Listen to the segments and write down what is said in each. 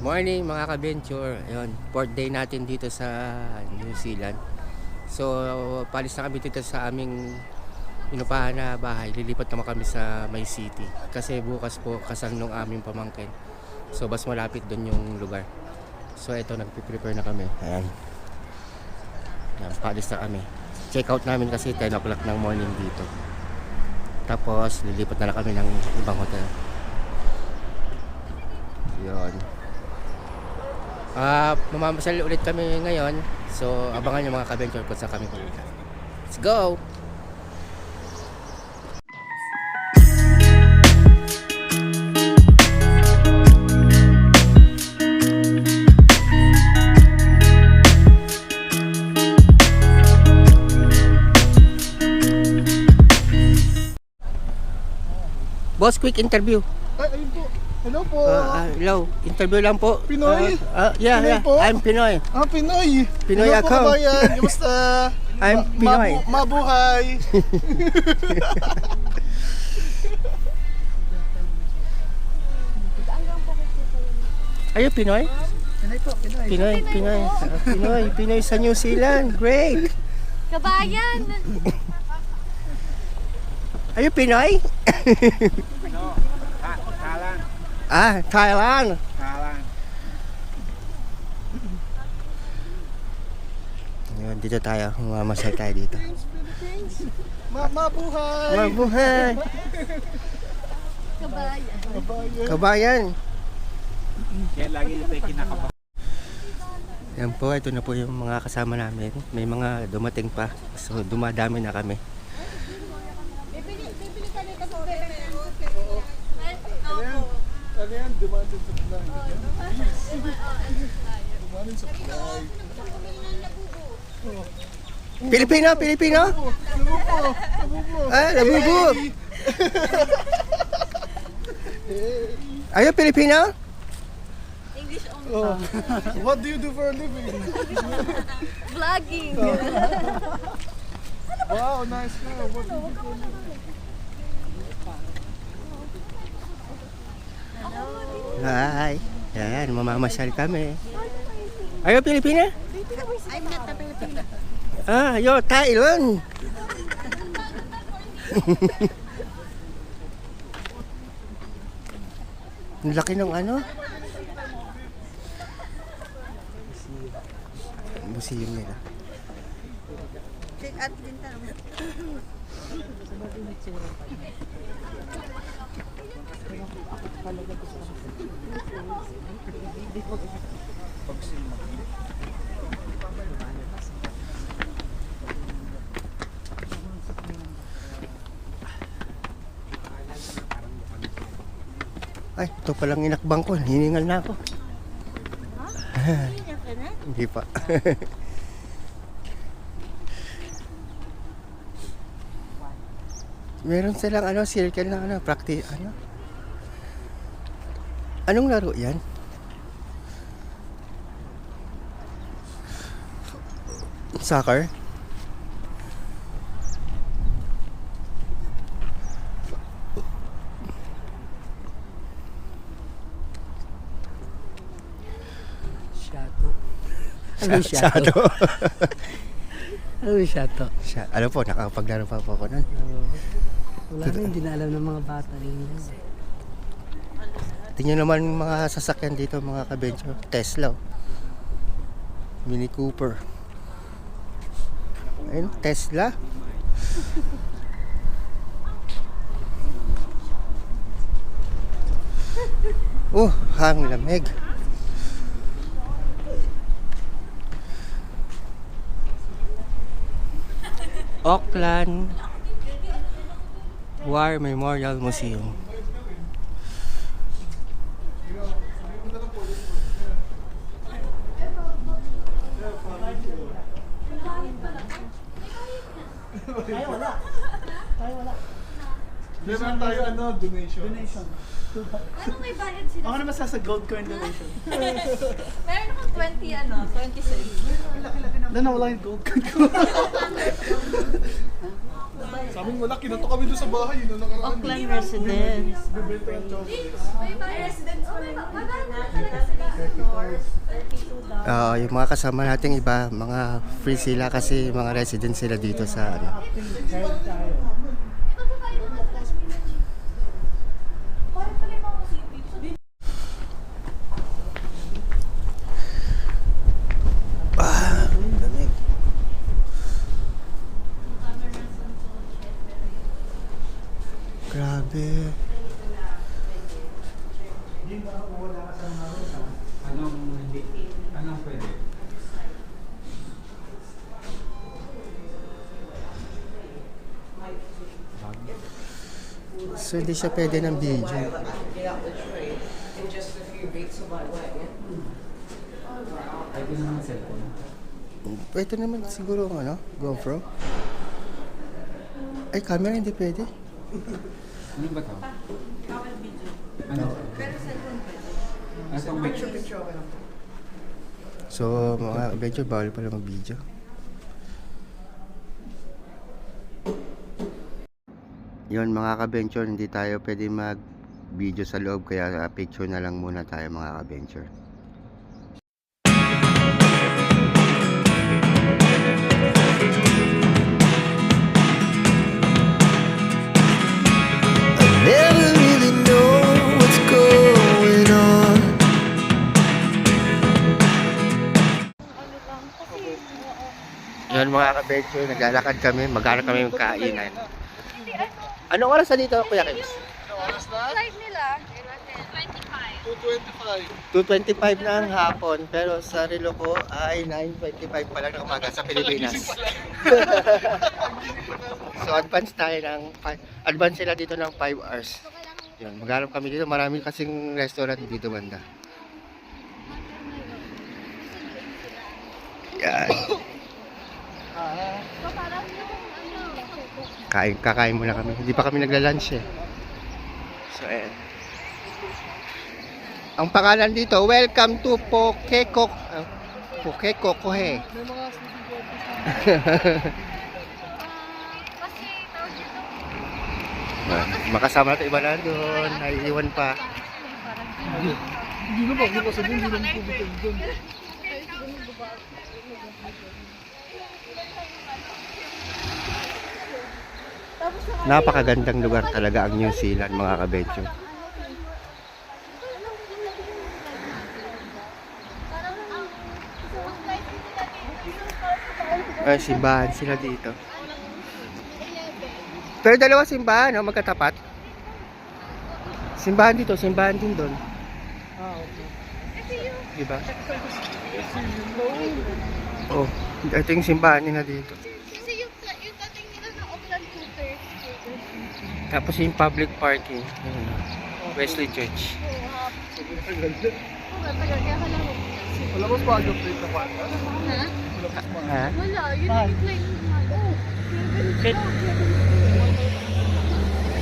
Morning mga ka-venture. Ayun, fourth day natin dito sa New Zealand. So, palis na kami dito sa aming inupahan na bahay. Lilipat naman kami sa May City. Kasi bukas po kasal nung aming pamangkin. So, mas malapit doon yung lugar. So, ito, nagpiprepare na kami. Ayan. Ayan, palis na kami. Check out namin kasi 10 o'clock ng morning dito. Tapos, lilipat na lang kami ng ibang hotel. Yun. Mamamasal ulit kami ngayon. So, abangan yung mga ka-venture kung saan kami pupunta. Let's go! Boss, quick interview. Ay, ayun po. Hello po. Hello, interview lang po. Pinoy? Yeah, Pinoy yeah. po? I'm Pinoy. Pinoy. Pinoy Hello ako. po, kabayan. Kamusta? I'm Pinoy. Mabuhay. Are you Pinoy? Pinoy po, Pinoy. Pinoy sa New Zealand. Great. Kabayan! Are you Pinoy? No, Thailand. Thailand. Thailand. Ayun, dito tayo. Mamasyal tayo dito. Mabuhay. Mabuhay. Kabayan. Kabayan. Kaya lagi ito yung kinakabahan. Yan po, ito na po yung mga kasama namin. May mga dumating pa. So, dumadami na kami. Ano yan? Demand and supply. Demand and supply. Pilipino? Labubo. Labubo. Are you Filipino? English only. Oh. What do you do for a living? Vlogging. Wow, nice car. What do you do for a living? Hi. Yan, mamamasyal kami. Are you Filipino? I'm not a Filipino. You're Thailand. Ang laki ng ano? Museum nila. Check out din tayo. Ay, ito palang inakbang ko. Hiningal na ako. Hindi pa. Meron silang circle na practice, Anong laro yan? Soccer? Shadow. Ano yung shato? Ano po, nakapaglaro pa po ako nun. Wala na, hindi na alam ng mga bata yun. Tingnan naman mga sasakyan dito, mga ka-venture. Tesla. Mini Cooper. Ayun, Tesla. Hang lamig. Auckland War Memorial Museum. Meron tayo donation. Ano may bayad sila? Ako naman sa gold coin donation. Meron akong 20 cents. Wala wala yung gold coin ko. Sabi mo, wala, kinato kami doon sa bahay. Yun ang nakaraan. Auckland residence. Bibenta ng chocolates. May bayad residents pa rin. Maganda talaga sila. Yung mga kasama nating iba, mga free sila kasi mga resident sila dito sa ano. Lamig. Grabe. Anong pwede? So hindi siya pwede ng video. Ay, ko naman cellphone. Pwede naman siguro ang ano, GoPro. Ay, camera hindi pwede. Ano ba to? Ano? Ano picture? So, mga adventure, bawal pala mag-video. Yun mga ka-venture, hindi tayo pwede mag-video sa loob kaya picture na lang muna tayo mga ka-venture. Never really know what's going on. Yun mga ka-venture, naglalakad kami, maghanap kami ng kainan. Anong oras na dito, Kuya Kims? Flight nila, 25. 225. 2:25 na ang hapon, pero sa relo ko ay 9:25 pa lang ng umaga sa Pilipinas. So advance tayo ng advance sila dito ng 5 hours. Yun, maghanap kami dito, marami kasing restaurant dito banda. Yan. Kakain muna kami. Hindi pa kami nagla-lunch eh. So ayan. Ang pangalan dito, welcome to Pokeko. Pokeko Kohe. May mga sleeping quarters. Kasi tawag dito, Makasama natin iba na doon. Naiiwan pa. Hindi naman, hindi ko sabihin, hindi naman pupunta doon. Napakagandang lugar talaga ang New Zealand mga kabetyo. Ay, simbahan sila dito. Pero dalawa simbahan, no? Magkatapat. Simbahan dito, simbahan din doon. Diba? Oh, ito yung simbahan nila dito. kasi yung dating nila na Auckland Cooper. Tapos yung public parking. Ayun, Wesley Church. Wala mas bago plate na kwarta. Ha? Wala, yun yung plane.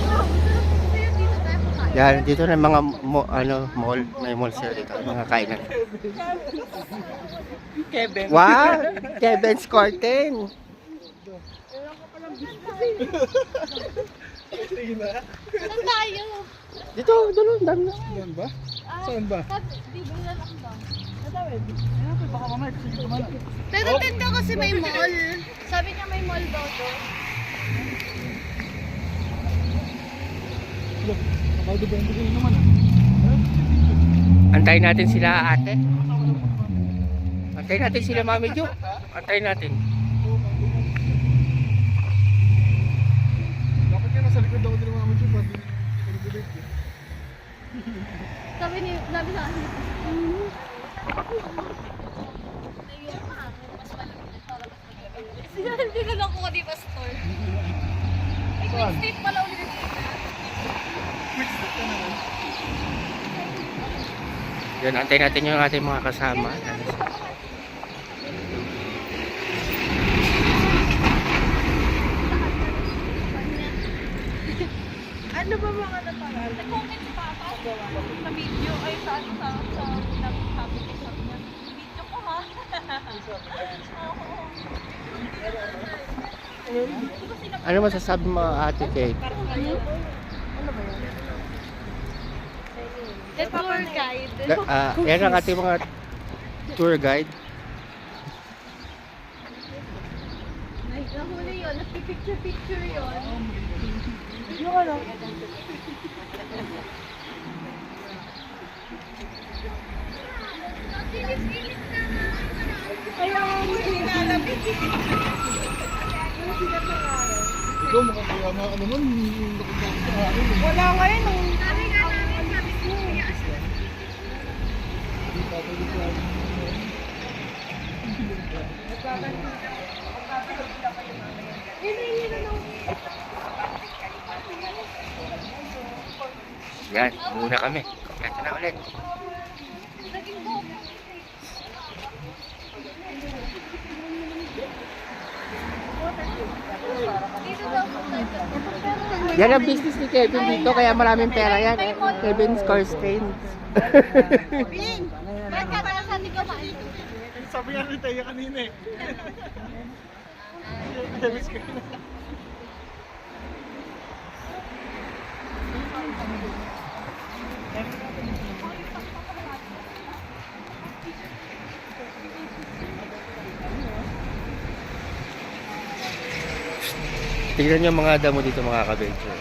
Oh, Yan, dito na mga mall, may mall sila dito, mga kainan. Kevin. Wow! Kevin's Curtain. Saan tayo? Dito, doon, dami na. Yan ba? Saan ba? Di ba nila lockdown? Baka mamaya kasi dito man. Pero tinda kasi may mall. Sabi niya may mall daw doon. Nakadubente ko naman ah. Antayin natin sila ate. Antayin natin sila Mami Jo. Antayin natin. Dapat nga nasa likod ako din ng mga medyo pati pinag-debate eh. Sabi sa akin. Hindi ko lang kung di ba store. Ay, Queen Street pala ulit. Yun, antayin natin yung ating mga kasama. Ano ba mga napangal? Nag-comment si Papa sa video. Ay, sa ano, sa sabi ko sa niya. Video ko ha. Ano masasabi mo Ate Kate? The tour guide. Yan ang ating mga tour guide. Picture yun. Yung ano? Kaya hindi nalamig. Ikaw makakaya na ano man, Wala ngayon nung... Yan, muna kami. Kompleto na ulit. Yan ang business ni Kevin dito, kaya maraming pera yan. Kevin Scorestain. Bing! Ba't ka ba sa ating kumain? sabi nga ni Taya kanina eh. Tignan niyo mga damo dito mga ka-venture.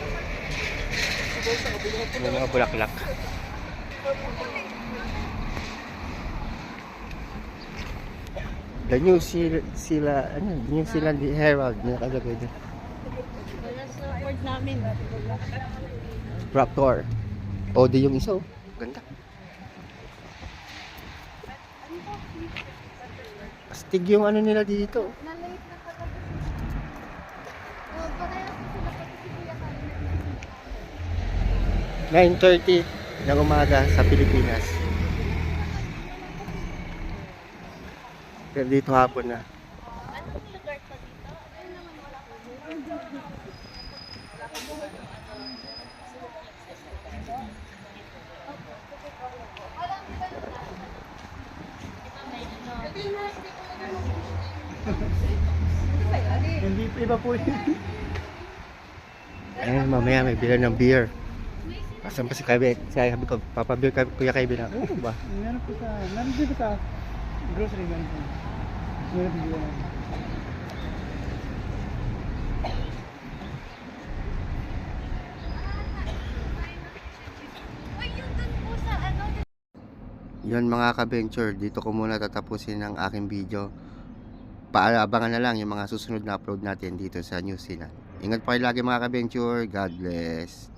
May mga bulaklak. The New Zealand Herald nakalagay doon. Wala sa word namin. Raptor. O di yung isa oh. Ganda. Astig yung ano nila dito. Na-late na kagabi. Parehas na sila pati si Kuya Karen. 9:30 ng umaga sa Pilipinas. Pero dito hapon na. Anong lugar pa dito? Ano naman wala pa Hindi pa iba po yun. Ayun, mamaya may bilan ng beer. Asan pa si Kevin? Sabi ko, papabeer ka, Kuya Kevin na. Ano ba? Meron po sa grocery meron po. Meron po yun. Uy, yun dun po sa ano. Yun mga ka-venture, dito ko muna tatapusin ang aking video. Paabangan na lang yung mga susunod na upload natin dito sa New Zealand. Ingat po kayo lagi mga ka-venture. God bless.